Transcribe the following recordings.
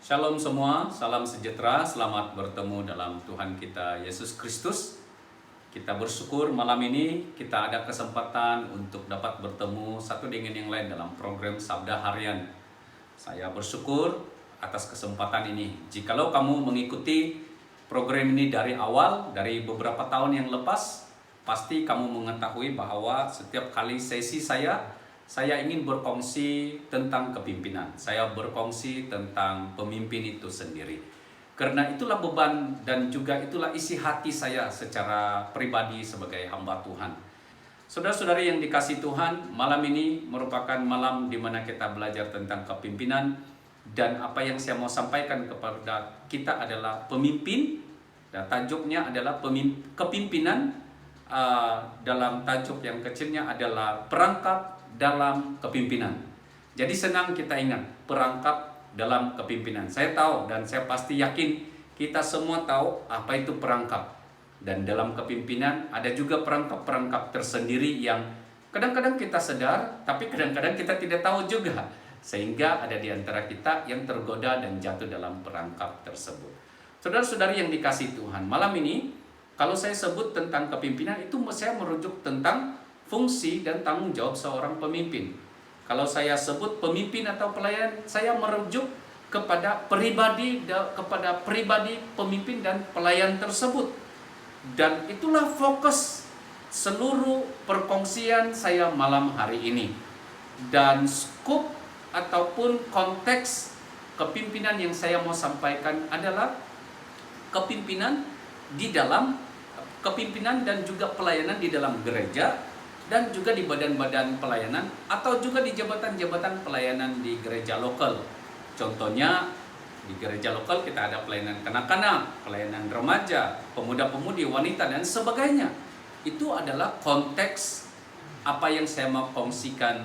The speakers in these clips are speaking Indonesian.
Shalom semua, salam sejahtera, selamat bertemu dalam Tuhan kita Yesus Kristus. Kita bersyukur malam ini kita ada kesempatan untuk dapat bertemu satu dengan yang lain dalam program Sabda Harian. Saya bersyukur atas kesempatan ini. Jikalau kamu mengikuti program ini dari awal, dari beberapa tahun yang lepas, pasti kamu mengetahui bahwa setiap kali sesi saya ingin berkongsi tentang kepimpinan. Saya berkongsi tentang pemimpin itu sendiri. Karena itulah beban dan juga itulah isi hati saya secara pribadi sebagai hamba Tuhan. Saudara-saudari yang dikasihi Tuhan, malam ini merupakan malam di mana kita belajar tentang kepimpinan. Dan apa yang saya mau sampaikan kepada kita adalah pemimpin. Dan tajuknya adalah kepimpinan. Dalam tajuk yang kecilnya adalah perangkap dalam kepimpinan. Jadi senang kita ingat perangkap dalam kepimpinan. Saya tahu dan saya pasti yakin kita semua tahu apa itu perangkap. Dan dalam kepimpinan ada juga perangkap-perangkap tersendiri yang kadang-kadang kita sadar, tapi kadang-kadang kita tidak tahu juga. Sehingga ada di antara kita yang tergoda dan jatuh dalam perangkap tersebut. Saudara-saudari yang dikasihi Tuhan, malam ini kalau saya sebut tentang kepimpinan itu saya merujuk tentang fungsi dan tanggung jawab seorang pemimpin. Kalau saya sebut pemimpin atau pelayan, saya merujuk kepada pribadi pemimpin dan pelayan tersebut. Dan itulah fokus seluruh perkongsian saya malam hari ini. Dan skop ataupun konteks kepimpinan yang saya mau sampaikan adalah kepimpinan dan juga pelayanan di dalam gereja, dan juga di badan-badan pelayanan atau juga di jabatan-jabatan pelayanan di gereja lokal. Contohnya di gereja lokal kita ada pelayanan kanak-kanak, pelayanan remaja, pemuda-pemudi, wanita dan sebagainya. Itu adalah konteks apa yang saya mau kongsikan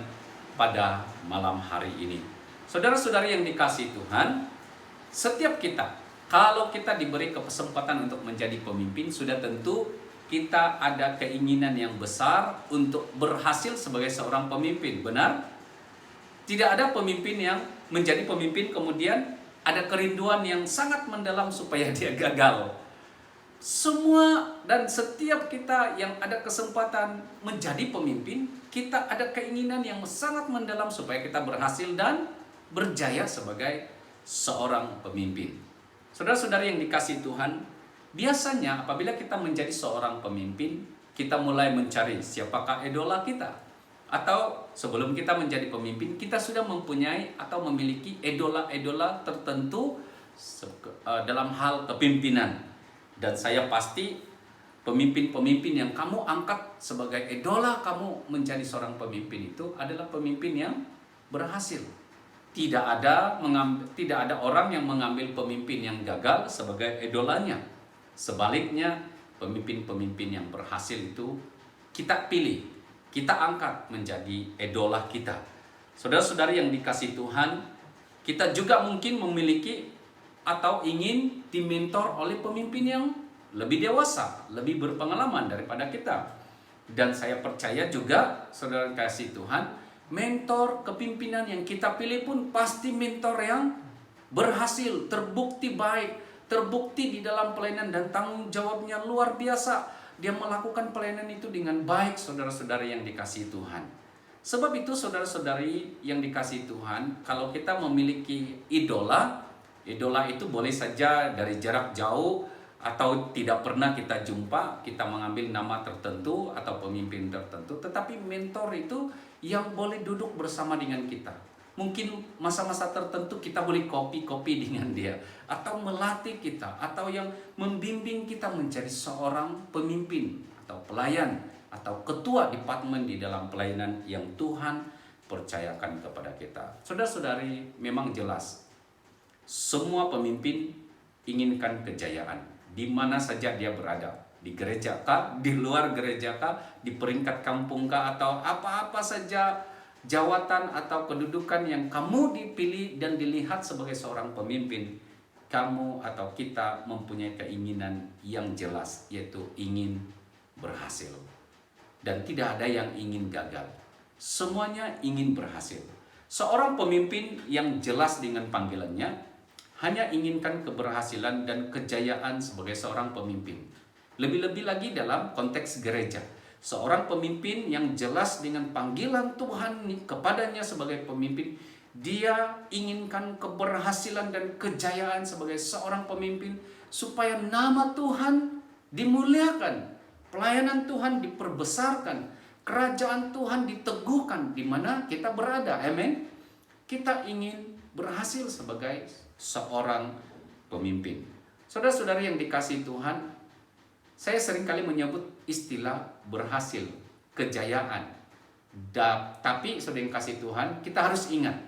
pada malam hari ini. Saudara-saudari yang dikasihi Tuhan, setiap kita kalau kita diberi kesempatan untuk menjadi pemimpin, sudah tentu kita ada keinginan yang besar untuk berhasil sebagai seorang pemimpin, benar? Tidak ada pemimpin yang menjadi pemimpin kemudian ada kerinduan yang sangat mendalam supaya dia gagal. Semua dan setiap kita yang ada kesempatan menjadi pemimpin, kita ada keinginan yang sangat mendalam supaya kita berhasil dan berjaya sebagai seorang pemimpin. Saudara-saudari yang dikasihi Tuhan, biasanya apabila kita menjadi seorang pemimpin, kita mulai mencari siapakah idola kita. Atau sebelum kita menjadi pemimpin, kita sudah mempunyai atau memiliki idola-idola tertentu dalam hal kepimpinan. Dan saya pasti pemimpin-pemimpin yang kamu angkat sebagai idola kamu menjadi seorang pemimpin itu adalah pemimpin yang berhasil. Tidak ada orang yang mengambil pemimpin yang gagal sebagai idolanya. Sebaliknya, pemimpin-pemimpin yang berhasil itu kita pilih, kita angkat menjadi idola kita. Saudara-saudari yang dikasihi Tuhan, kita juga mungkin memiliki atau ingin dimentor oleh pemimpin yang lebih dewasa, lebih berpengalaman daripada kita. Dan saya percaya juga, saudara kasih Tuhan, mentor kepimpinan yang kita pilih pun pasti mentor yang berhasil, terbukti baik, terbukti di dalam pelayanan dan tanggung jawabnya luar biasa. Dia melakukan pelayanan itu dengan baik, saudara-saudari yang dikasihi Tuhan. Sebab itu saudara-saudari yang dikasihi Tuhan, kalau kita memiliki idola itu boleh saja dari jarak jauh atau tidak pernah kita jumpa, kita mengambil nama tertentu atau pemimpin tertentu. Tetapi mentor itu yang boleh duduk bersama dengan kita. Mungkin masa-masa tertentu kita boleh kopi-kopi dengan dia, atau melatih kita, atau yang membimbing kita menjadi seorang pemimpin atau pelayan atau ketua departemen di dalam pelayanan yang Tuhan percayakan kepada kita. Saudara-saudari, memang jelas semua pemimpin inginkan kejayaan di mana saja dia berada, di gereja kah, di luar gereja kah, di peringkat kampung kah, atau apa-apa saja jawatan atau kedudukan yang kamu dipilih dan dilihat sebagai seorang pemimpin, kamu atau kita mempunyai keinginan yang jelas, yaitu ingin berhasil. Dan tidak ada yang ingin gagal. Semuanya ingin berhasil. Seorang pemimpin yang jelas dengan panggilannya hanya inginkan keberhasilan dan kejayaan sebagai seorang pemimpin. Lebih-lebih lagi dalam konteks gereja. Seorang pemimpin yang jelas dengan panggilan Tuhan kepadanya sebagai pemimpin, dia inginkan keberhasilan dan kejayaan sebagai seorang pemimpin supaya nama Tuhan dimuliakan, pelayanan Tuhan diperbesarkan, kerajaan Tuhan diteguhkan di mana kita berada. Amin. Kita ingin berhasil sebagai seorang pemimpin. Saudara-saudari yang dikasihi Tuhan, saya seringkali menyebut istilah berhasil, kejayaan. Tapi saudara yang kasih Tuhan, kita harus ingat,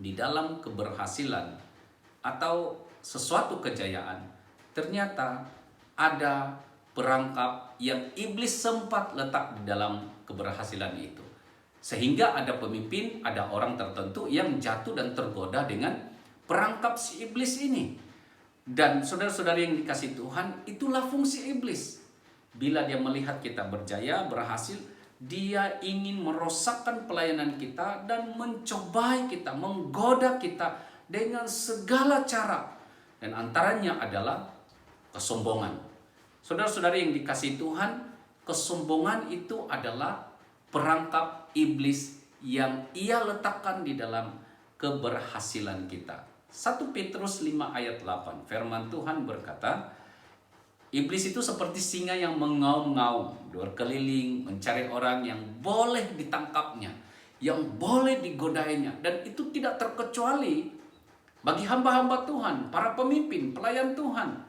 di dalam keberhasilan atau sesuatu kejayaan, ternyata ada perangkap yang iblis sempat letak di dalam keberhasilan itu. Sehingga ada pemimpin, ada orang tertentu yang jatuh dan tergoda dengan perangkap si iblis ini. Dan saudara-saudari yang dikasih Tuhan, itulah fungsi iblis. Bila dia melihat kita berjaya, berhasil, dia ingin merosakkan pelayanan kita dan mencobai kita, menggoda kita dengan segala cara. Dan antaranya adalah kesombongan. Saudara-saudari yang dikasih Tuhan, kesombongan itu adalah perangkap iblis yang ia letakkan di dalam keberhasilan kita. 1 Petrus 5 ayat 8, firman Tuhan berkata, iblis itu seperti singa yang mengaum-ngaum, berkeliling mencari orang yang boleh ditangkapnya, yang boleh digodainya. Dan itu tidak terkecuali bagi hamba-hamba Tuhan, para pemimpin, pelayan Tuhan.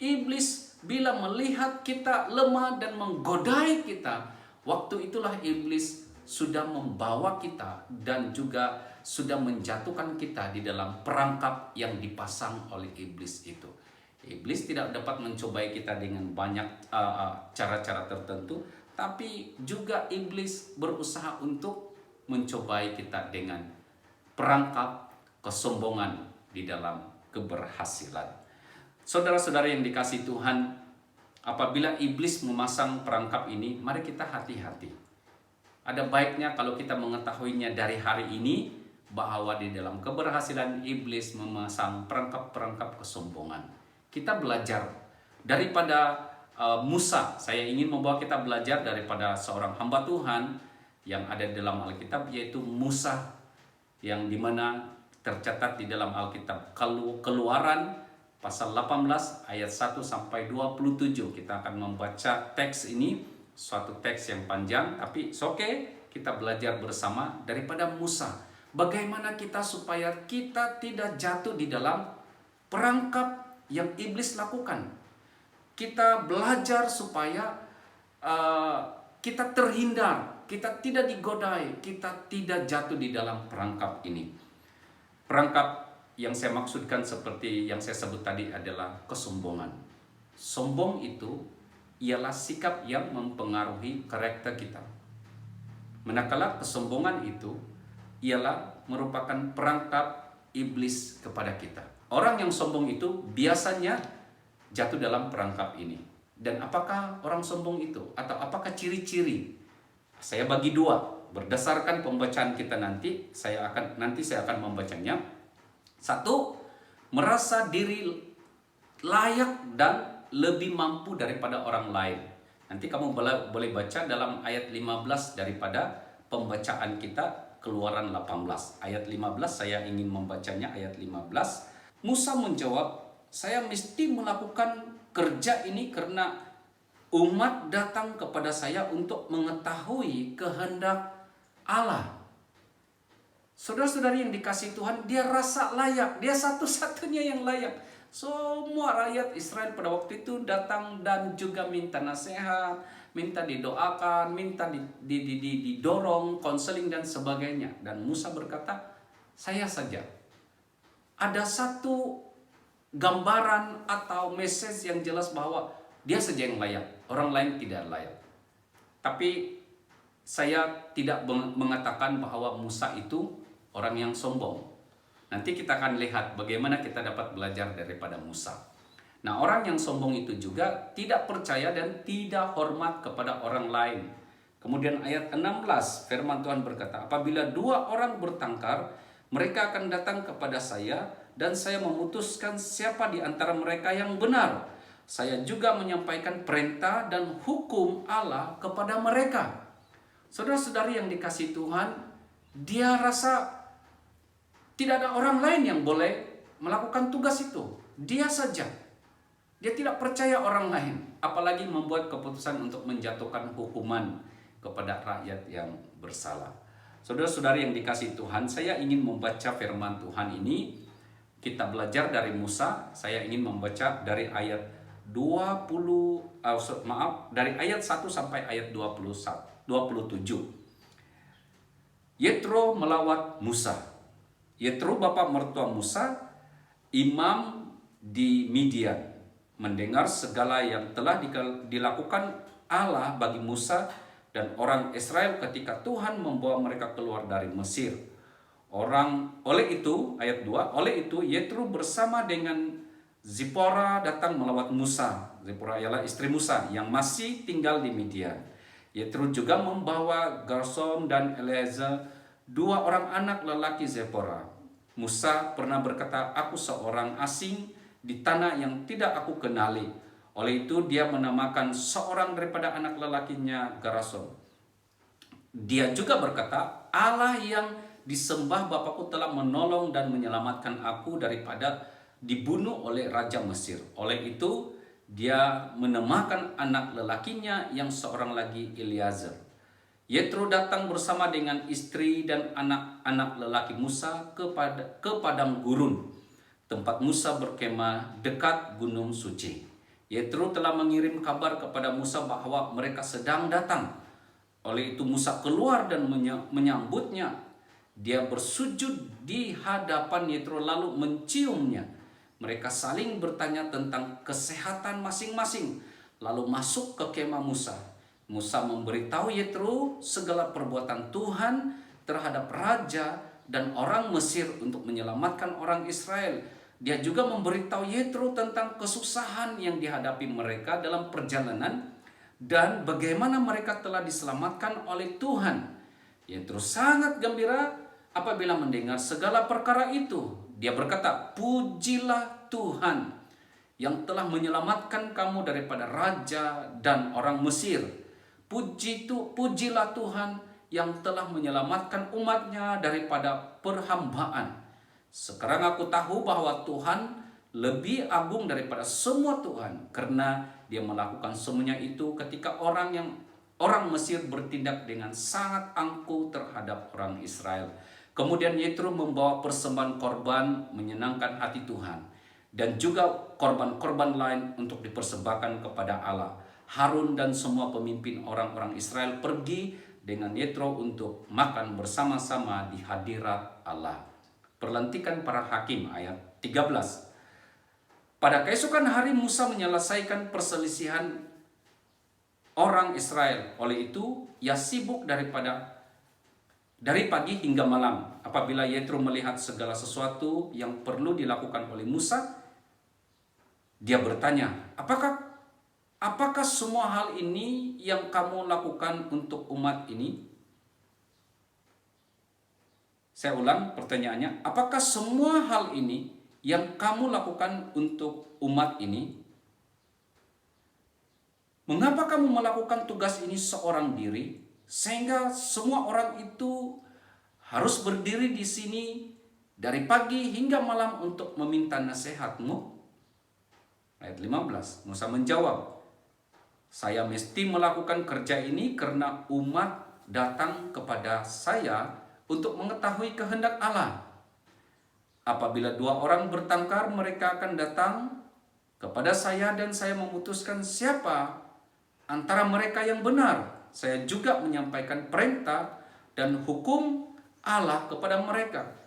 Iblis bila melihat kita lemah dan menggodai kita, waktu itulah iblis sudah membawa kita dan juga sudah menjatuhkan kita di dalam perangkap yang dipasang oleh iblis itu. Iblis tidak dapat mencobai kita dengan banyak cara-cara tertentu, tapi juga iblis berusaha untuk mencobai kita dengan perangkap kesombongan di dalam keberhasilan. Saudara-saudara yang dikasihi Tuhan, apabila iblis memasang perangkap ini, mari kita hati-hati. Ada baiknya kalau kita mengetahuinya dari hari ini, bahwa di dalam keberhasilan iblis memasang perangkap-perangkap kesombongan. Kita belajar daripada Musa. Saya ingin membawa kita belajar daripada seorang hamba Tuhan yang ada di dalam Alkitab, yaitu Musa, yang dimana tercatat di dalam Alkitab Keluaran pasal 18 ayat 1 sampai 27. Kita akan membaca teks ini, suatu teks yang panjang, tapi kita belajar bersama daripada Musa. Bagaimana kita supaya kita tidak jatuh di dalam perangkap yang iblis lakukan. Kita belajar supaya kita terhindar, kita tidak digodai, kita tidak jatuh di dalam perangkap ini. Perangkap yang saya maksudkan seperti yang saya sebut tadi adalah kesombongan. Sombong itu ialah sikap yang mempengaruhi karakter kita. Manakala kesombongan itu ialah merupakan perangkap iblis kepada kita. Orang yang sombong itu biasanya jatuh dalam perangkap ini. Dan apakah orang sombong itu? Atau apakah ciri-ciri? Saya bagi dua. Berdasarkan pembacaan kita nanti, saya akan membacanya. 1, merasa diri layak dan lebih mampu daripada orang lain. Nanti kamu boleh baca dalam ayat 15 daripada pembacaan kita, Keluaran 18. Ayat 15 saya ingin membacanya, ayat 15. Musa menjawab, saya mesti melakukan kerja ini karena umat datang kepada saya untuk mengetahui kehendak Allah. Saudara-saudari yang dikasihi Tuhan, dia rasa layak, dia satu-satunya yang layak. Semua rakyat Israel pada waktu itu datang dan juga minta nasihat, minta didoakan, minta didorong, konseling dan sebagainya. Dan Musa berkata, saya saja. Ada satu gambaran atau message yang jelas bahwa dia saja yang layak, orang lain tidak layak. Tapi saya tidak mengatakan bahwa Musa itu orang yang sombong. Nanti kita akan lihat bagaimana kita dapat belajar daripada Musa. Nah, orang yang sombong itu juga tidak percaya dan tidak hormat kepada orang lain. Kemudian ayat 16, firman Tuhan berkata, apabila 2 orang bertengkar, mereka akan datang kepada saya dan saya memutuskan siapa di antara mereka yang benar. Saya juga menyampaikan perintah dan hukum Allah kepada mereka. Saudara-saudari yang dikasihi Tuhan, dia rasa tidak ada orang lain yang boleh melakukan tugas itu. Dia saja. Dia tidak percaya orang lain, apalagi membuat keputusan untuk menjatuhkan hukuman kepada rakyat yang bersalah. Saudara-saudari yang dikasihi Tuhan, saya ingin membaca firman Tuhan ini. Kita belajar dari Musa. Saya ingin membaca dari ayat 20 dari ayat 1 sampai ayat 27. Yetro melawat Musa. Yetro bapak mertua Musa, imam di Midian, mendengar segala yang telah dilakukan Allah bagi Musa dan orang Israel ketika Tuhan membawa mereka keluar dari Mesir. Oleh itu Yetro bersama dengan Zipora datang melawat Musa. Zipora ialah istri Musa yang masih tinggal di Midian. Yetro juga membawa Gersom dan Eliezer, 2 orang anak lelaki Zipora. Musa pernah berkata, "Aku seorang asing di tanah yang tidak aku kenali." Oleh itu dia menamakan seorang daripada anak lelakinya Gersom. Dia juga berkata, "Allah yang disembah bapakku telah menolong dan menyelamatkan aku daripada dibunuh oleh Raja Mesir." Oleh itu dia menamakan anak lelakinya yang seorang lagi Eliezer. Yetro datang bersama dengan istri dan anak-anak lelaki Musa ke padang gurun, tempat Musa berkemah dekat Gunung Suci. Yetro telah mengirim kabar kepada Musa bahwa mereka sedang datang. Oleh itu Musa keluar dan menyambutnya. Dia bersujud di hadapan Yetro lalu menciumnya. Mereka saling bertanya tentang kesehatan masing-masing, lalu masuk ke kemah Musa. Musa memberitahu Yetro segala perbuatan Tuhan terhadap raja dan orang Mesir untuk menyelamatkan orang Israel. Dia juga memberitahu Yetro tentang kesusahan yang dihadapi mereka dalam perjalanan dan bagaimana mereka telah diselamatkan oleh Tuhan. Yetro sangat gembira apabila mendengar segala perkara itu. Dia berkata, "Pujilah Tuhan yang telah menyelamatkan kamu daripada raja dan orang Mesir. Pujilah Tuhan yang telah menyelamatkan umatnya daripada perhambaan. Sekarang aku tahu bahwa Tuhan lebih agung daripada semua Tuhan, karena dia melakukan semuanya itu ketika orang Mesir bertindak dengan sangat angkuh terhadap orang Israel." Kemudian Yetro membawa persembahan korban menyenangkan hati Tuhan dan juga korban-korban lain untuk dipersembahkan kepada Allah. Harun dan semua pemimpin orang-orang Israel pergi dengan Yetro untuk makan bersama-sama di hadirat Allah. Perlantikan para hakim ayat 13. Pada keesokan hari Musa menyelesaikan perselisihan orang Israel. Oleh itu ia sibuk dari pagi hingga malam. Apabila Yetro melihat segala sesuatu yang perlu dilakukan oleh Musa, dia bertanya, Apakah semua hal ini yang kamu lakukan untuk umat ini?" Saya ulang pertanyaannya, apakah semua hal ini yang kamu lakukan untuk umat ini? Mengapa kamu melakukan tugas ini seorang diri, sehingga semua orang itu harus berdiri di sini dari pagi hingga malam untuk meminta nasihatmu? Ayat 15, Musa menjawab, "Saya mesti melakukan kerja ini karena umat datang kepada saya untuk mengetahui kehendak Allah. Apabila 2 orang bertengkar, mereka akan datang kepada saya dan saya memutuskan siapa antara mereka yang benar. Saya juga menyampaikan perintah dan hukum Allah kepada mereka."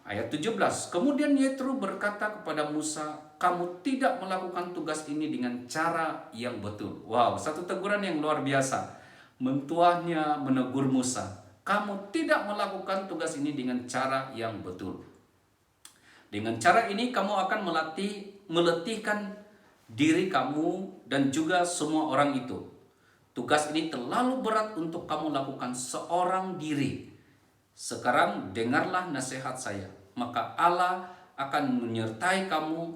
Ayat 17, kemudian Yetro berkata kepada Musa, "Kamu tidak melakukan tugas ini dengan cara yang betul." Wow, satu teguran yang luar biasa. Mentuanya menegur Musa, "Kamu tidak melakukan tugas ini dengan cara yang betul. Dengan cara ini kamu akan meletihkan diri kamu dan juga semua orang itu. Tugas ini terlalu berat untuk kamu lakukan seorang diri. Sekarang dengarlah nasihat saya." Maka Allah akan menyertai kamu.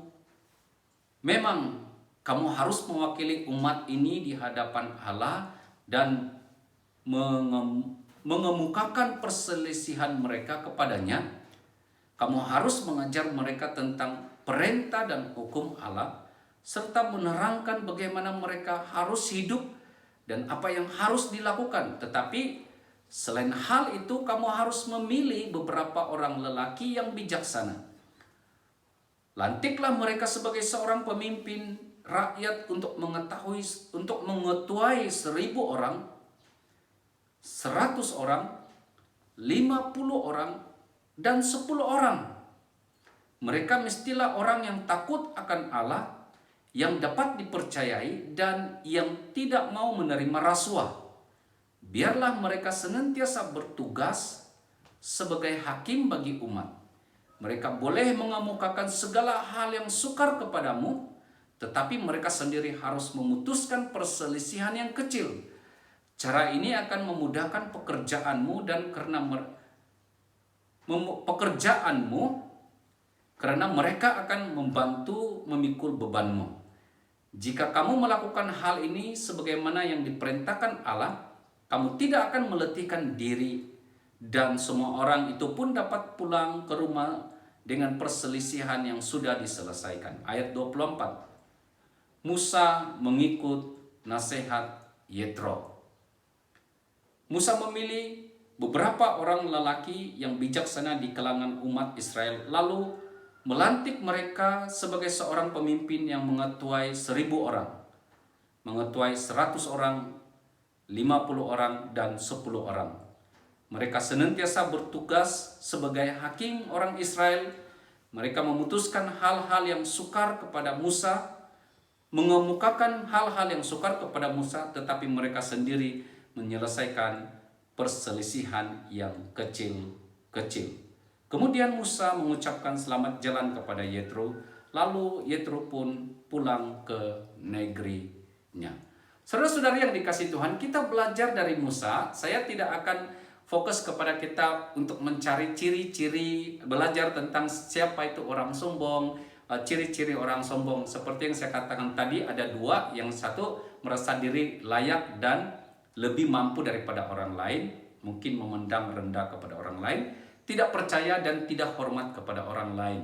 Memang kamu harus mewakili umat ini di hadapan Allah dan mengemukakan perselisihan mereka kepadanya. Kamu harus mengajar mereka tentang perintah dan hukum Allah, serta menerangkan bagaimana mereka harus hidup dan apa yang harus dilakukan. Tetapi selain hal itu, kamu harus memilih beberapa orang lelaki yang bijaksana. Lantiklah mereka sebagai seorang pemimpin rakyat untuk mengetuai 1.000 orang, 100 orang, 50 orang, dan 10 orang. Mereka mestilah orang yang takut akan Allah, yang dapat dipercayai, dan yang tidak mau menerima rasuah. Biarlah mereka senantiasa bertugas sebagai hakim bagi umat. Mereka boleh mengemukakan segala hal yang sukar kepadamu, tetapi mereka sendiri harus memutuskan perselisihan yang kecil. Cara ini akan memudahkan pekerjaanmu dan karena mereka akan membantu memikul bebanmu. Jika kamu melakukan hal ini sebagaimana yang diperintahkan Allah, kamu tidak akan meletihkan diri, dan semua orang itu pun dapat pulang ke rumah dengan perselisihan yang sudah diselesaikan. Ayat 24. Musa mengikut nasihat Yetro. Musa memilih beberapa orang lelaki yang bijaksana di kalangan umat Israel, lalu melantik mereka sebagai seorang pemimpin yang mengetuai 1.000 orang, mengetuai 100 orang, 50 orang, dan 10 orang. Mereka senantiasa bertugas sebagai hakim orang Israel. Mereka memutuskan hal-hal yang sukar kepada Musa, mengemukakan hal-hal yang sukar kepada Musa, tetapi mereka sendiri menyelesaikan perselisihan yang kecil-kecil. Kemudian Musa mengucapkan selamat jalan kepada Yetro, lalu Yetro pun pulang ke negerinya. Saudara-saudara yang dikasihi Tuhan, kita belajar dari Musa. Saya tidak akan fokus kepada kita untuk mencari ciri-ciri, belajar tentang siapa itu orang sombong, ciri-ciri orang sombong. Seperti yang saya katakan tadi, ada dua. Yang satu merasa diri layak dan lebih mampu daripada orang lain, mungkin memandang rendah kepada orang lain, tidak percaya dan tidak hormat kepada orang lain.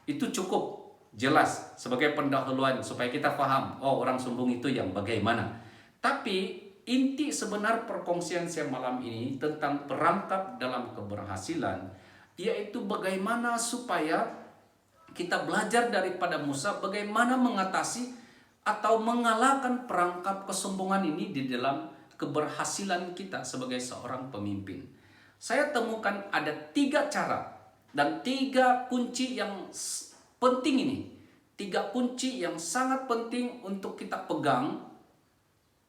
Itu cukup jelas sebagai pendahuluan supaya kita paham, oh orang sombong itu yang bagaimana. Tapi inti sebenar perkongsian saya malam ini tentang perangkap dalam keberhasilan, yaitu bagaimana supaya kita belajar daripada Musa bagaimana mengatasi atau mengalahkan perangkap kesombongan ini di dalam keberhasilan kita sebagai seorang pemimpin. Saya temukan ada 3 cara dan 3 kunci yang penting ini. 3 kunci yang sangat penting untuk kita pegang.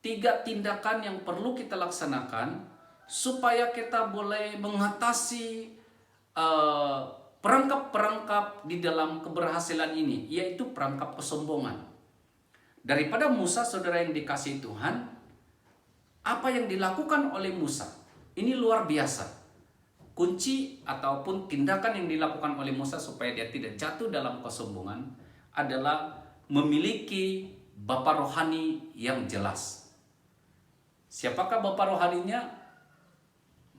3 tindakan yang perlu kita laksanakan supaya kita boleh mengatasi perangkap-perangkap di dalam keberhasilan ini, yaitu perangkap kesombongan. Daripada Musa, saudara yang dikasihi Tuhan, apa yang dilakukan oleh Musa ini luar biasa. Kunci ataupun tindakan yang dilakukan oleh Musa supaya dia tidak jatuh dalam kesombongan adalah memiliki bapa rohani yang jelas. Siapakah bapa rohaninya?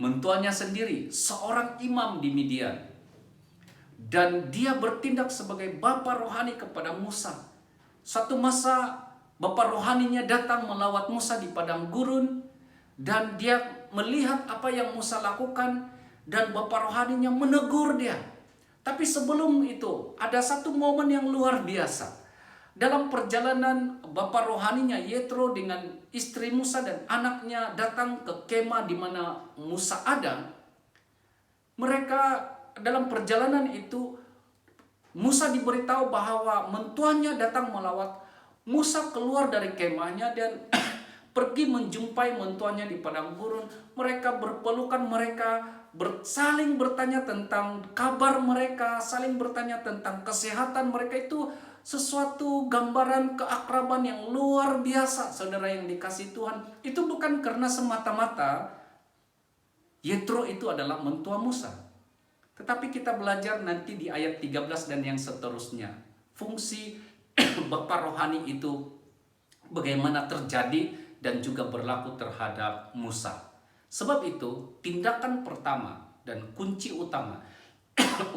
Mentuanya sendiri, seorang imam di Midian. Dan dia bertindak sebagai bapa rohani kepada Musa. Satu masa bapa rohaninya datang melawat Musa di padang gurun, dan dia melihat apa yang Musa lakukan, dan bapa rohaninya menegur dia. Tapi sebelum itu ada satu momen yang luar biasa. Dalam perjalanan bapa rohaninya Yetro dengan istri Musa dan anaknya datang ke kemah di mana Musa ada. Mereka dalam perjalanan itu Musa diberitahu bahwa mentuannya datang melawat. Musa keluar dari kemahnya dan pergi menjumpai mentuannya di padang gurun. Mereka berpelukan, mereka saling bertanya tentang kabar mereka, saling bertanya tentang kesehatan mereka. Itu sesuatu gambaran keakraban yang luar biasa, saudara yang dikasihi Tuhan. Itu bukan karena semata-mata Yetro itu adalah mentua Musa, Tetapi kita belajar nanti di ayat 13 dan yang seterusnya. Fungsi Bapa rohani itu bagaimana terjadi dan juga berlaku terhadap Musa. Sebab itu tindakan pertama dan kunci utama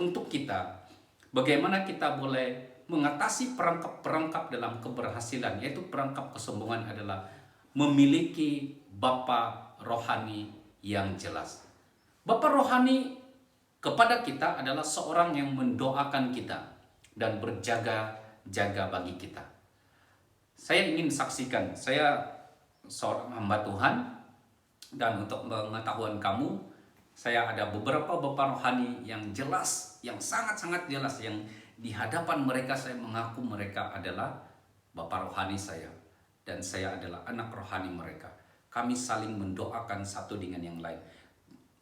untuk kita, bagaimana kita boleh mengatasi perangkap-perangkap dalam keberhasilan, yaitu perangkap kesombongan, adalah memiliki Bapa rohani yang jelas. Bapa rohani kepada kita adalah seorang yang mendoakan kita dan berjaga-jaga bagi kita. Saya ingin saksikan, saya seorang hamba Tuhan, dan untuk pengetahuan kamu, saya ada beberapa bapa rohani yang jelas, yang sangat-sangat jelas, yang di hadapan mereka saya mengaku mereka adalah bapa rohani saya, dan saya adalah anak rohani mereka. Kami saling mendoakan satu dengan yang lain.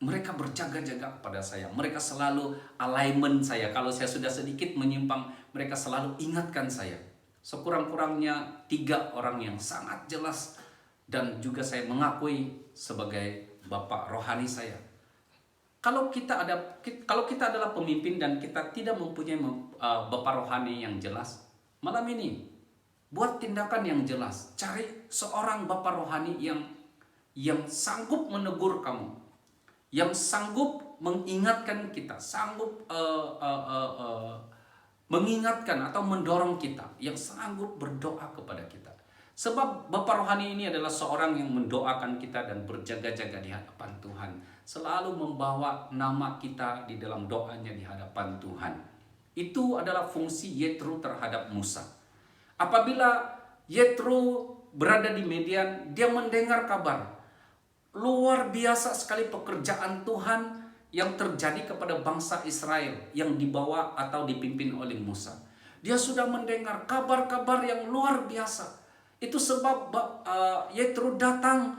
Mereka berjaga-jaga kepada saya. Mereka selalu alignment saya. Kalau saya sudah sedikit menyimpang, mereka selalu ingatkan saya. Sekurang-kurangnya 3 orang yang sangat jelas dan juga saya mengakui sebagai bapak rohani saya. Kalau kita adalah pemimpin dan kita tidak mempunyai bapak rohani yang jelas, malam ini buat tindakan yang jelas. Cari seorang bapak rohani yang sanggup menegur kamu, yang sanggup mengingatkan kita, sanggup mengingatkan atau mendorong kita, yang sanggup berdoa kepada kita. Sebab Bapa rohani ini adalah seorang yang mendoakan kita dan berjaga-jaga di hadapan Tuhan, selalu membawa nama kita di dalam doanya di hadapan Tuhan. Itu adalah fungsi Yetro terhadap Musa. Apabila Yetro berada di Midian, dia mendengar kabar. Luar biasa sekali pekerjaan Tuhan yang terjadi kepada bangsa Israel yang dibawa atau dipimpin oleh Musa. Dia sudah mendengar kabar-kabar yang luar biasa. Itu sebab Yetro datang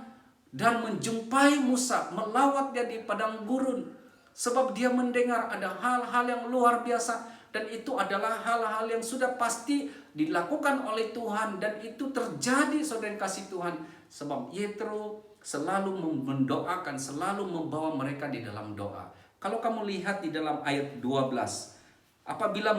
dan menjumpai Musa, melawat dia di padang gurun. Sebab dia mendengar ada hal-hal yang luar biasa, dan itu adalah hal-hal yang sudah pasti dilakukan oleh Tuhan, dan itu terjadi, saudara yang kasih Tuhan. Sebab Yetro selalu mendoakan, selalu membawa mereka di dalam doa. Kalau kamu lihat di dalam ayat 12, apabila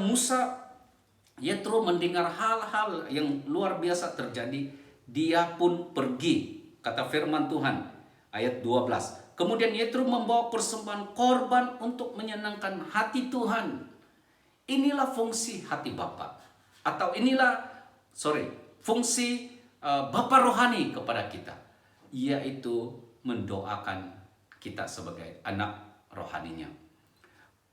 Yetro mendengar hal-hal yang luar biasa terjadi, dia pun pergi, kata firman Tuhan, ayat 12. Kemudian Yetro membawa persembahan korban untuk menyenangkan hati Tuhan. Inilah fungsi hati Bapa, atau fungsi Bapa rohani kepada kita, yaitu mendoakan kita sebagai anak rohaninya.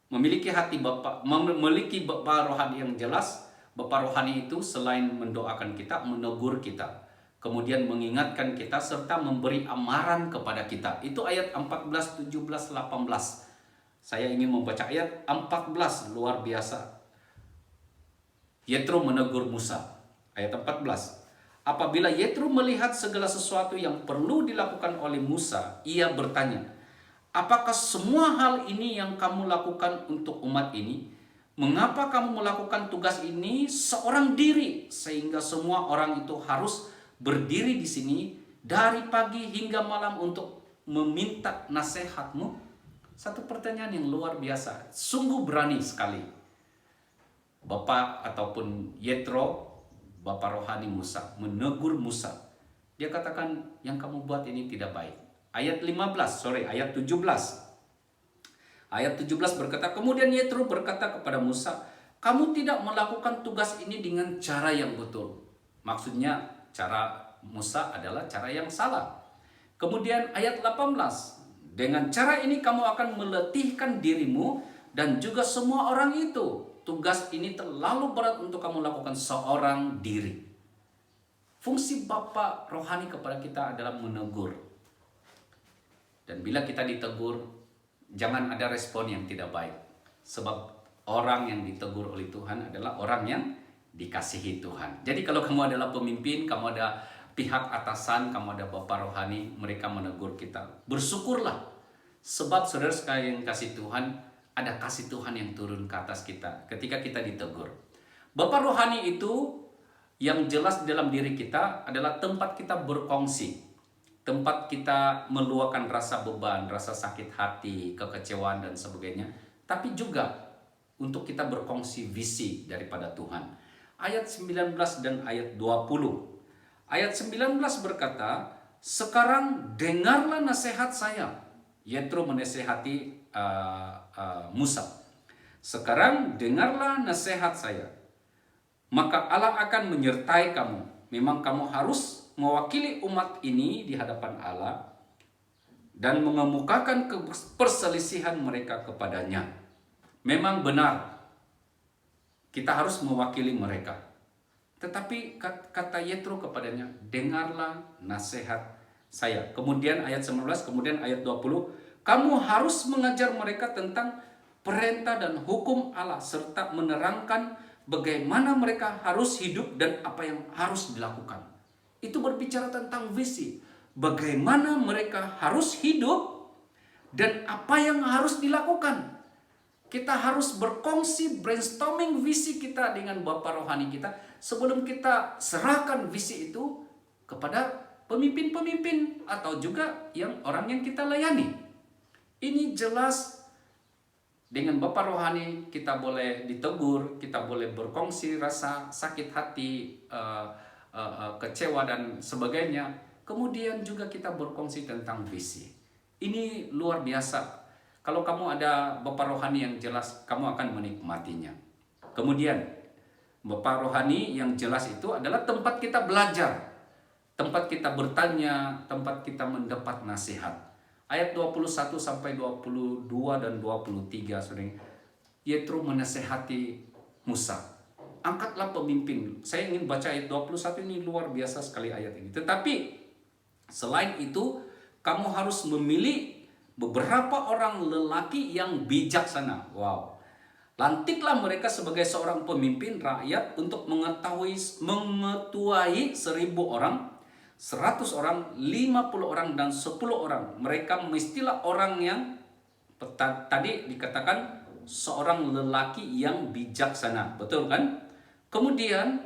Memiliki hati Bapa, memiliki Bapa rohani yang jelas. Bapa rohani itu selain mendoakan kita, menegur kita, kemudian mengingatkan kita, serta memberi amaran kepada kita. Itu ayat 14, 17, 18. Saya ingin membaca ayat 14, luar biasa. Yetro menegur Musa. Ayat 14. Apabila Yetro melihat segala sesuatu yang perlu dilakukan oleh Musa, ia bertanya, apakah semua hal ini yang kamu lakukan untuk umat ini? Mengapa kamu melakukan tugas ini seorang diri, sehingga semua orang itu harus berdiri di sini dari pagi hingga malam untuk meminta nasihatmu? Satu pertanyaan yang luar biasa, sungguh berani sekali Bapak ataupun Yetro, Bapa rohani Musa, menegur Musa. Dia katakan, yang kamu buat ini tidak baik. Ayat 17. Ayat 17 berkata, kemudian Yetro berkata kepada Musa, kamu tidak melakukan tugas ini dengan cara yang betul. Maksudnya cara Musa adalah cara yang salah. Kemudian ayat 18, dengan cara ini kamu akan meletihkan dirimu dan juga semua orang itu. Tugas ini terlalu berat untuk kamu lakukan seorang diri. Fungsi Bapa rohani kepada kita adalah menegur. Dan bila kita ditegur, jangan ada respon yang tidak baik. Sebab orang yang ditegur oleh Tuhan adalah orang yang dikasihi Tuhan. Jadi kalau kamu adalah pemimpin, kamu ada pihak atasan, kamu ada Bapa rohani, mereka menegur kita, bersyukurlah. Sebab saudara sekalian yang kasih Tuhan, ada kasih Tuhan yang turun ke atas kita ketika kita ditegur. Bapa rohani itu yang jelas dalam diri kita adalah tempat kita berkongsi, tempat kita meluapkan rasa beban, rasa sakit hati, kekecewaan dan sebagainya. tapi juga untuk kita berkongsi visi daripada Tuhan. Ayat 19 dan ayat 20. Ayat 19 berkata, sekarang dengarlah nasihat saya. Yetro menasehati Musa. Sekarang dengarlah nasihat saya. Maka Allah akan menyertai kamu. Memang kamu harus mewakili umat ini di hadapan Allah dan mengemukakan perselisihan mereka kepadanya. Memang benar, kita harus mewakili mereka. Tetapi kata Yetro kepadanya, dengarlah nasihat saya. Kemudian ayat 19, kemudian ayat 20, kamu harus mengajar mereka tentang perintah dan hukum Allah, serta menerangkan bagaimana mereka harus hidup dan apa yang harus dilakukan. Itu berbicara tentang visi. Bagaimana mereka harus hidup dan apa yang harus dilakukan. Kita harus berkongsi, brainstorming visi kita dengan Bapa rohani kita sebelum kita serahkan visi itu kepada pemimpin-pemimpin atau juga orang yang kita layani. Ini jelas dengan Bapa rohani kita boleh ditegur, kita boleh berkongsi rasa sakit hati, kecewa dan sebagainya. Kemudian juga kita berkongsi tentang visi. Ini luar biasa. Kalau kamu ada Bapa rohani yang jelas, kamu akan menikmatinya. Kemudian, Bapa rohani yang jelas itu adalah tempat kita belajar, tempat kita bertanya, tempat kita mendapat nasihat. Ayat 21 sampai 22 dan 23, Saudara. Yetro menasehati Musa. Angkatlah pemimpin. Saya ingin baca ayat 21, ini luar biasa sekali ayat ini. Tetapi selain itu, kamu harus memilih beberapa orang lelaki yang bijaksana. Wow. Lantiklah mereka sebagai seorang pemimpin rakyat untuk mengetuai 1.000 orang, 100 orang, 50 orang, dan 10 orang. Mereka mestilah orang yang tadi dikatakan seorang lelaki yang bijaksana. Betul kan? Kemudian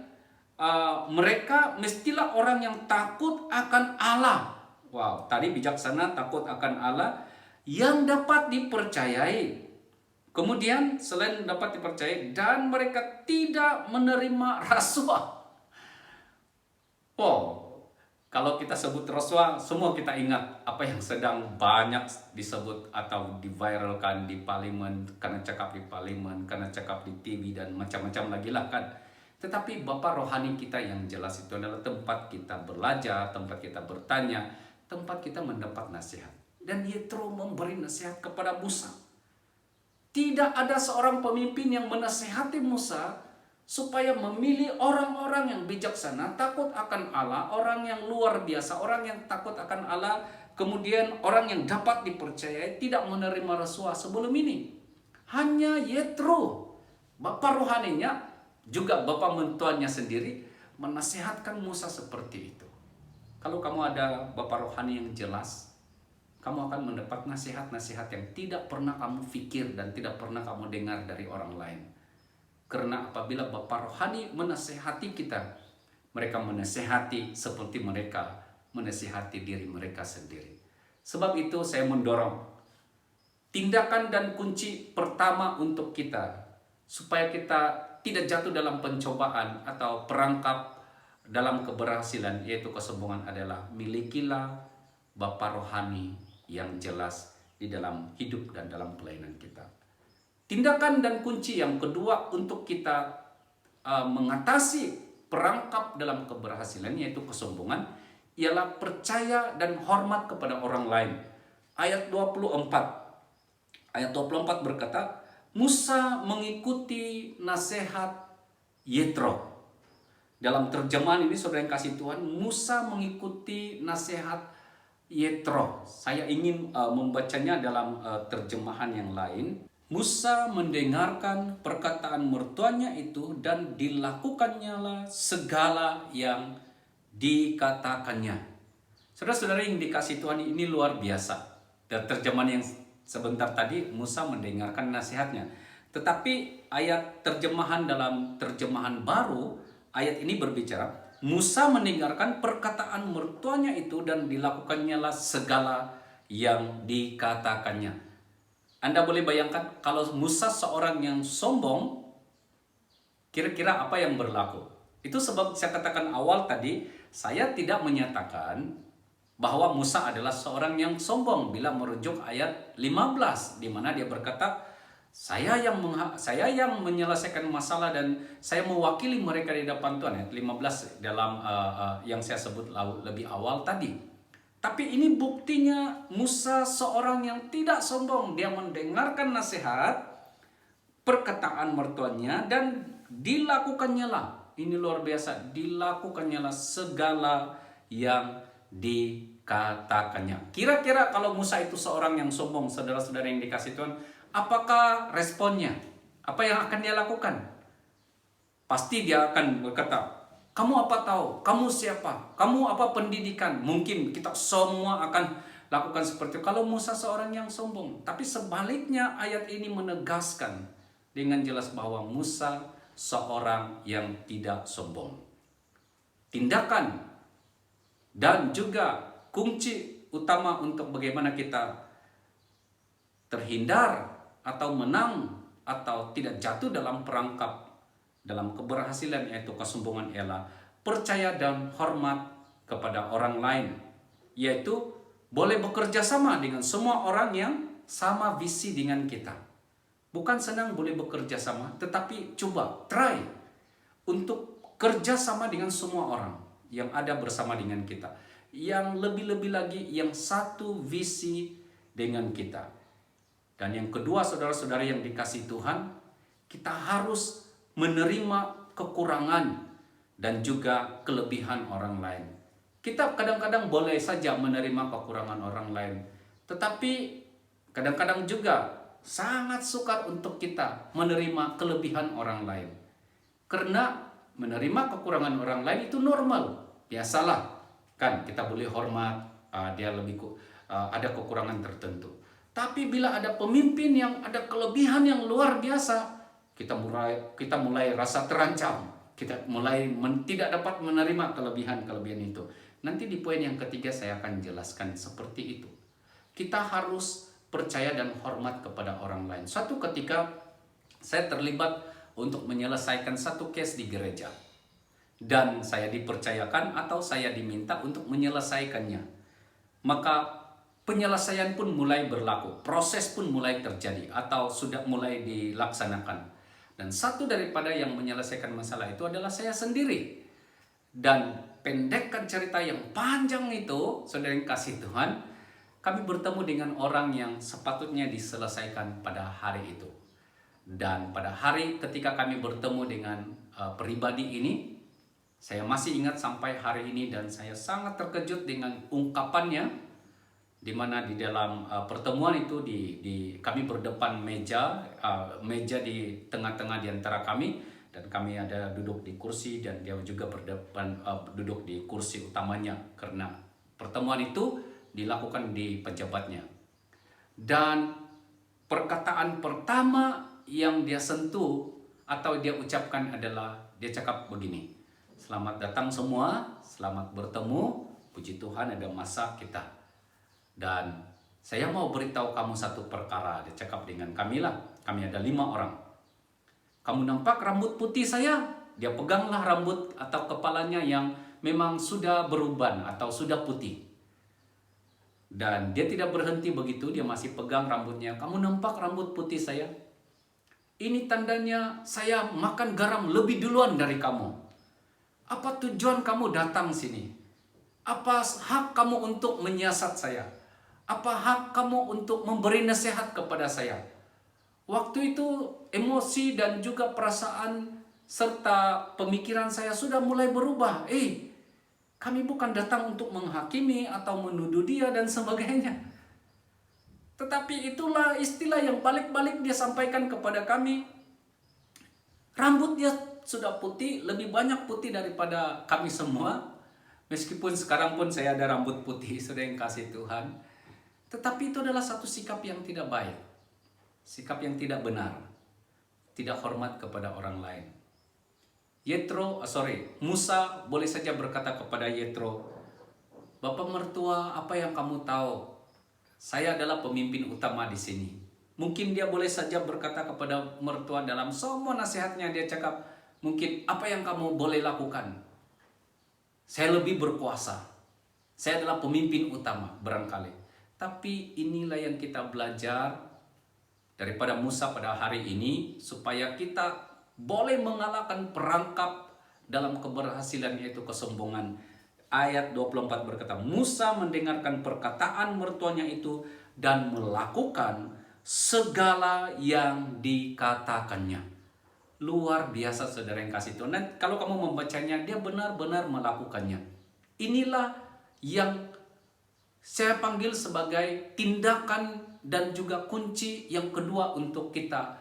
mereka mestilah orang yang takut akan Allah. Wow, tadi bijaksana, takut akan Allah, yang dapat dipercayai. Kemudian selain dapat dipercayai, dan mereka tidak menerima rasuah. Wow, kalau kita sebut rasuah, semua kita ingat apa yang sedang banyak disebut atau diviralkan di parlemen, karena cakap di parlemen, karena cakap di TV dan macam-macam lagi lah kan. Tetapi Bapa rohani kita yang jelas itu adalah tempat kita belajar, tempat kita bertanya, tempat kita mendapat nasihat. Dan Yetro memberi nasihat kepada Musa. Tidak ada seorang pemimpin yang menasihati Musa supaya memilih orang-orang yang bijaksana, takut akan Allah, orang yang luar biasa, orang yang takut akan Allah, kemudian orang yang dapat dipercayai, tidak menerima rasuah sebelum ini. Hanya Yetro, Bapa rohaninya, juga Bapa mentuannya sendiri, menasihatkan Musa seperti itu. Kalau kamu ada Bapa rohani yang jelas, kamu akan mendapat nasihat-nasihat yang tidak pernah kamu pikir dan tidak pernah kamu dengar dari orang lain. Karena apabila Bapa rohani menasihati kita, mereka menasihati seperti mereka menasihati diri mereka sendiri. Sebab itu saya mendorong tindakan dan kunci pertama untuk kita, supaya kita tidak jatuh dalam pencobaan atau perangkap dalam keberhasilan, yaitu kesombongan, adalah milikilah Bapa rohani yang jelas di dalam hidup dan dalam pelayanan kita. Tindakan dan kunci yang kedua untuk kita mengatasi perangkap dalam keberhasilan, yaitu kesombongan, ialah percaya dan hormat kepada orang lain. Ayat 24 berkata, Musa mengikuti nasihat Yetro. Dalam terjemahan ini, saudara yang kasih Tuhan, Musa mengikuti nasihat Yetro. Saya ingin membacanya dalam terjemahan yang lain. Musa mendengarkan perkataan mertuanya itu dan dilakukannya segala yang dikatakannya. Saudara-saudara yang dikasih Tuhan, ini luar biasa. Dan terjemahan yang sebentar tadi, Musa mendengarkan nasihatnya. Tetapi ayat terjemahan dalam terjemahan baru, ayat ini berbicara, Musa mendengarkan perkataan mertuanya itu dan dilakukannya segala yang dikatakannya. Anda boleh bayangkan kalau Musa seorang yang sombong, kira-kira apa yang berlaku? Itu sebab saya katakan awal tadi, saya tidak menyatakan bahwa Musa adalah seorang yang sombong bila merujuk ayat 15 di mana dia berkata, saya yang menyelesaikan masalah dan saya mewakili mereka di depan Tuhan. Ayat 15 dalam yang saya sebut lebih awal tadi. Tapi ini buktinya Musa seorang yang tidak sombong. Dia mendengarkan nasihat, perkataan mertuanya, dan dilakukannya lah. Ini luar biasa, dilakukannya lah segala yang dikatakannya. Kira-kira kalau Musa itu seorang yang sombong, saudara-saudara yang dikasih Tuhan, apakah responnya? Apa yang akan dia lakukan? Pasti dia akan berkata, kamu apa tahu? Kamu siapa? Kamu apa pendidikan? Mungkin kita semua akan lakukan seperti itu kalau Musa seorang yang sombong. Tapi sebaliknya ayat ini menegaskan dengan jelas bahwa Musa seorang yang tidak sombong. Tindakan dan juga kunci utama untuk bagaimana kita terhindar atau menang atau tidak jatuh dalam perangkap dalam keberhasilan yaitu kesombongan ialah percaya dan hormat kepada orang lain, yaitu boleh bekerja sama dengan semua orang yang sama visi dengan kita. Bukan senang boleh bekerja sama, tetapi coba try untuk kerja sama dengan semua orang yang ada bersama dengan kita, yang lebih-lebih lagi yang satu visi dengan kita. Dan yang kedua, saudara-saudara yang dikasih Tuhan, kita harus menerima kekurangan dan juga kelebihan orang lain. Kita kadang-kadang boleh saja menerima kekurangan orang lain, tetapi kadang-kadang juga sangat sukar untuk kita menerima kelebihan orang lain. Karena menerima kekurangan orang lain itu normal, biasalah. Kan kita boleh hormat, dia ada kekurangan tertentu. Tapi bila ada pemimpin yang ada kelebihan yang luar biasa, kita mulai rasa terancam. Kita mulai tidak dapat menerima kelebihan itu. Nanti di poin yang ketiga saya akan jelaskan seperti itu. Kita harus percaya dan hormat kepada orang lain. Suatu ketika saya terlibat untuk menyelesaikan satu case di gereja. Dan saya dipercayakan atau saya diminta untuk menyelesaikannya. Maka penyelesaian pun mulai berlaku, proses pun mulai terjadi atau sudah mulai dilaksanakan. Dan satu daripada yang menyelesaikan masalah itu adalah saya sendiri. Dan pendekkan cerita yang panjang itu, saudara yang kasih Tuhan, kami bertemu dengan orang yang sepatutnya diselesaikan pada hari itu. Dan pada hari ketika kami bertemu dengan pribadi ini, saya masih ingat sampai hari ini dan saya sangat terkejut dengan ungkapannya, di mana di dalam pertemuan itu kami berdepan meja di tengah-tengah di antara kami, dan kami ada duduk di kursi dan dia juga duduk di kursi utamanya karena pertemuan itu dilakukan di pejabatnya. Dan perkataan pertama yang dia sentuh atau dia ucapkan adalah, dia cakap begini, selamat datang semua, selamat bertemu, puji Tuhan ada masa kita. Dan saya mau beritahu kamu satu perkara, dia cakap dengan kami lah, kami ada 5 orang. Kamu nampak rambut putih saya? Dia peganglah rambut atau kepalanya yang memang sudah beruban atau sudah putih. Dan dia tidak berhenti begitu, dia masih pegang rambutnya. Kamu nampak rambut putih saya? Ini tandanya saya makan garam lebih duluan dari kamu. Apa tujuan kamu datang sini? Apa hak kamu untuk menyiasat saya? Apa hak kamu untuk memberi nasihat kepada saya? Waktu itu emosi dan juga perasaan serta pemikiran saya sudah mulai berubah. Kami bukan datang untuk menghakimi atau menuduh dia dan sebagainya. Tetapi itulah istilah yang balik-balik dia sampaikan kepada kami. Rambut dia sudah putih, lebih banyak putih daripada kami semua. Meskipun sekarang pun saya ada rambut putih, sudah yang kasih Tuhan. Tetapi itu adalah satu sikap yang tidak baik. Sikap yang tidak benar. Tidak hormat kepada orang lain. Musa boleh saja berkata kepada Yetro, Bapak mertua, apa yang kamu tahu? Saya adalah pemimpin utama di sini. Mungkin dia boleh saja berkata kepada mertua dalam semua nasihatnya, dia cakap, mungkin apa yang kamu boleh lakukan? Saya lebih berkuasa. Saya adalah pemimpin utama barangkali. Tapi inilah yang kita belajar daripada Musa pada hari ini, supaya kita boleh mengalahkan perangkap dalam keberhasilan, yaitu kesombongan. Ayat 24 berkata, Musa mendengarkan perkataan mertuanya itu dan melakukan segala yang dikatakannya. Luar biasa saudara yang kasih Tuhan. Dan kalau kamu membacanya, dia benar-benar melakukannya. Inilah yang saya panggil sebagai tindakan dan juga kunci yang kedua untuk kita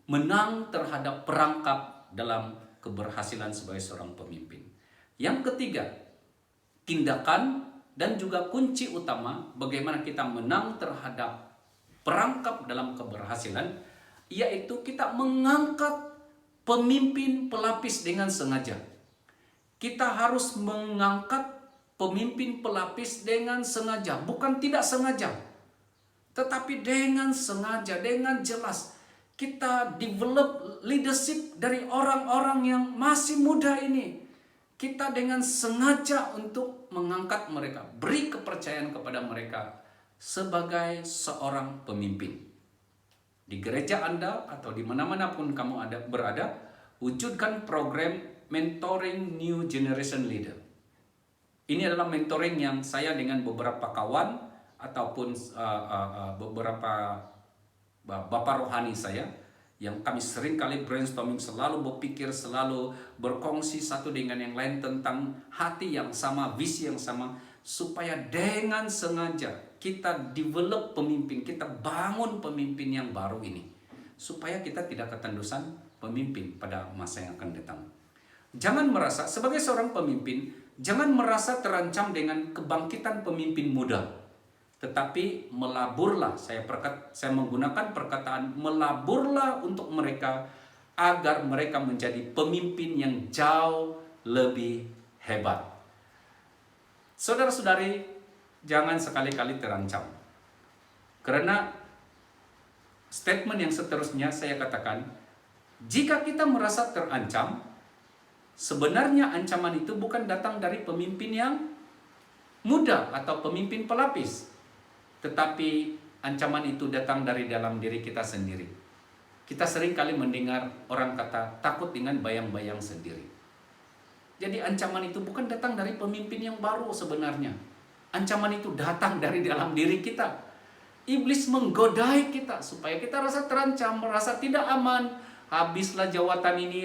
menang terhadap perangkap dalam keberhasilan sebagai seorang pemimpin. Yang ketiga, tindakan dan juga kunci utama bagaimana kita menang terhadap perangkap dalam keberhasilan, yaitu kita mengangkat pemimpin pelapis dengan sengaja. Kita harus mengangkat pemimpin pelapis dengan sengaja, bukan tidak sengaja, tetapi dengan sengaja, dengan jelas. Kita develop leadership dari orang-orang yang masih muda ini. Kita dengan sengaja untuk mengangkat mereka, beri kepercayaan kepada mereka sebagai seorang pemimpin. Di gereja Anda atau di mana-mana pun kamu berada, wujudkan program Mentoring New Generation Leader. Ini adalah mentoring yang saya dengan beberapa kawan ataupun beberapa bapak rohani saya, yang kami sering kali brainstorming, selalu berpikir, selalu berkongsi satu dengan yang lain tentang hati yang sama, visi yang sama, supaya dengan sengaja kita develop pemimpin, kita bangun pemimpin yang baru ini, supaya kita tidak ketandusan pemimpin pada masa yang akan datang. Jangan merasa, sebagai seorang pemimpin, jangan merasa terancam dengan kebangkitan pemimpin muda. Tetapi melaburlah, saya menggunakan perkataan melaburlah untuk mereka, agar mereka menjadi pemimpin yang jauh lebih hebat. Saudara-saudari, jangan sekali-kali terancam. Karena statement yang seterusnya saya katakan, jika kita merasa terancam, sebenarnya ancaman itu bukan datang dari pemimpin yang muda atau pemimpin pelapis, tetapi ancaman itu datang dari dalam diri kita sendiri. Kita sering kali mendengar orang kata takut dengan bayang-bayang sendiri. Jadi ancaman itu bukan datang dari pemimpin yang baru sebenarnya. Ancaman itu datang dari dalam diri kita. Iblis menggodai kita supaya kita rasa terancam, merasa tidak aman. Habislah jawatan ini,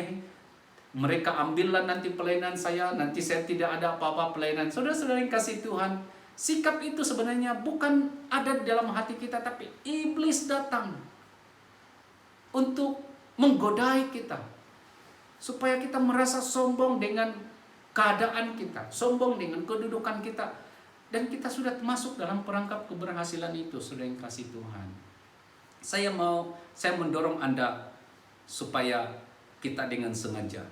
mereka ambillah nanti pelayanan saya, nanti saya tidak ada apa-apa pelayanan. Saudara-saudara yang kasih Tuhan, sikap itu sebenarnya bukan ada di dalam hati kita, tapi iblis datang untuk menggodai kita, supaya kita merasa sombong dengan keadaan kita, sombong dengan kedudukan kita, dan kita sudah masuk dalam perangkap keberhasilan itu. Saudara yang kasih Tuhan, saya mendorong Anda supaya kita dengan sengaja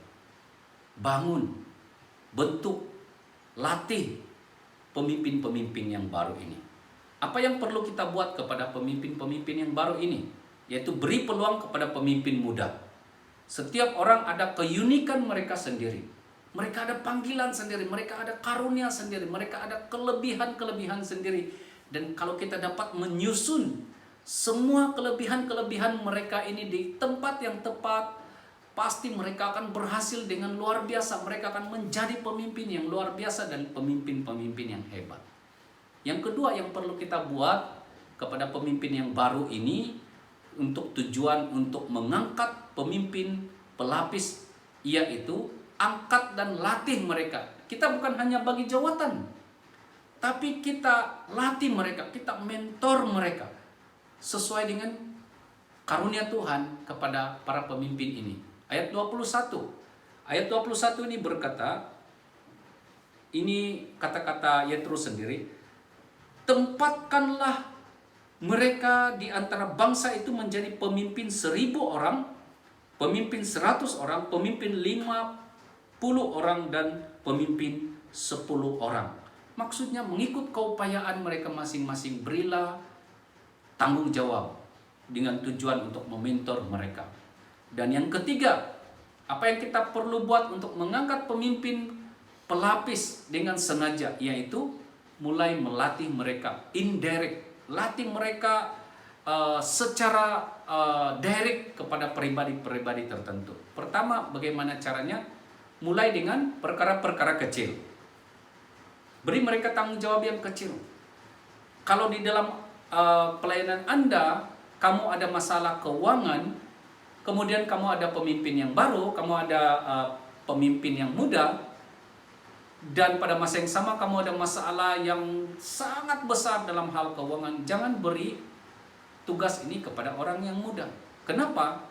bangun, bentuk, latih pemimpin-pemimpin yang baru ini. Apa yang perlu kita buat kepada pemimpin-pemimpin yang baru ini? Yaitu beri peluang kepada pemimpin muda. Setiap orang ada keunikan mereka sendiri. Mereka ada panggilan sendiri, mereka ada karunia sendiri, mereka ada kelebihan-kelebihan sendiri. Dan kalau kita dapat menyusun semua kelebihan-kelebihan mereka ini di tempat yang tepat, pasti mereka akan berhasil dengan luar biasa. Mereka akan menjadi pemimpin yang luar biasa dan pemimpin-pemimpin yang hebat. Yang kedua yang perlu kita buat kepada pemimpin yang baru ini, untuk tujuan untuk mengangkat pemimpin pelapis, yaitu angkat dan latih mereka. Kita bukan hanya bagi jawatan, tapi kita latih mereka, kita mentor mereka sesuai dengan karunia Tuhan kepada para pemimpin ini. Ayat 21 ini berkata, ini kata-kata Yetrus sendiri, tempatkanlah mereka di antara bangsa itu menjadi pemimpin 1000 orang, pemimpin 100 orang, pemimpin 50 orang, dan pemimpin 10 orang. Maksudnya mengikut keupayaan mereka masing-masing, berilah tanggung jawab dengan tujuan untuk mementor mereka. Dan yang ketiga, apa yang kita perlu buat untuk mengangkat pemimpin pelapis dengan sengaja, yaitu mulai melatih mereka indirect, latih mereka secara direct kepada pribadi-pribadi tertentu. Pertama, bagaimana caranya? Mulai dengan perkara-perkara kecil. Beri mereka tanggung jawab yang kecil. Kalau di dalam pelayanan Anda, kamu ada masalah keuangan, kemudian kamu ada pemimpin yang baru, kamu ada pemimpin yang muda, dan pada masa yang sama kamu ada masalah yang sangat besar dalam hal keuangan, jangan beri tugas ini kepada orang yang muda. Kenapa?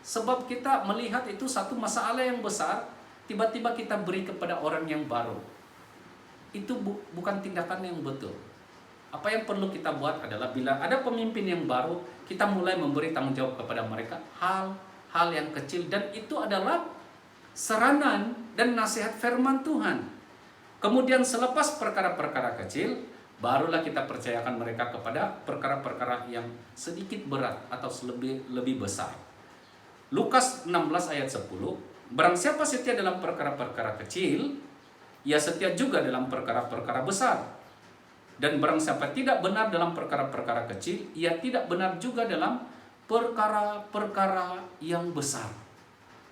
Sebab kita melihat itu satu masalah yang besar, tiba-tiba kita beri kepada orang yang baru. Itu bukan tindakan yang betul. Apa yang perlu kita buat adalah bila ada pemimpin yang baru, kita mulai memberi tanggung jawab kepada mereka hal-hal yang kecil, dan itu adalah seranan dan nasihat firman Tuhan. Kemudian selepas perkara-perkara kecil, barulah kita percayakan mereka kepada perkara-perkara yang sedikit berat atau lebih besar. Lukas 16 ayat 10, barang siapa setia dalam perkara-perkara kecil, ia setia juga dalam perkara-perkara besar. Dan barang siapa tidak benar dalam perkara-perkara kecil, ia tidak benar juga dalam perkara-perkara yang besar.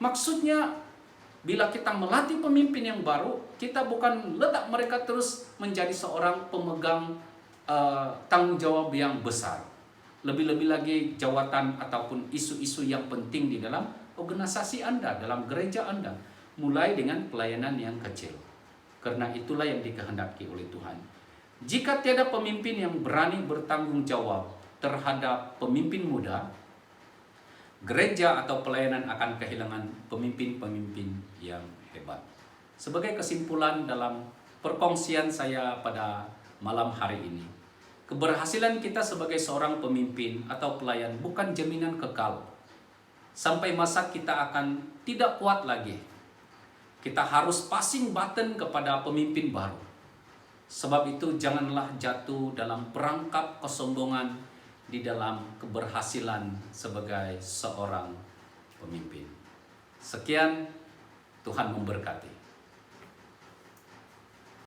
Maksudnya, bila kita melatih pemimpin yang baru, kita bukan letak mereka terus menjadi seorang pemegang tanggung jawab yang besar. Lebih-lebih lagi jawatan ataupun isu-isu yang penting di dalam organisasi Anda, dalam gereja Anda. Mulai dengan pelayanan yang kecil. Karena itulah yang dikehendaki oleh Tuhan. Jika tiada pemimpin yang berani bertanggung jawab terhadap pemimpin muda, gereja atau pelayanan akan kehilangan pemimpin-pemimpin yang hebat. Sebagai kesimpulan dalam perkongsian saya pada malam hari ini, keberhasilan kita sebagai seorang pemimpin atau pelayan bukan jaminan kekal. Sampai masa kita akan tidak kuat lagi, kita harus passing button kepada pemimpin baru. Sebab itu janganlah jatuh dalam perangkap kesombongan di dalam keberhasilan sebagai seorang pemimpin. Sekian, Tuhan memberkati.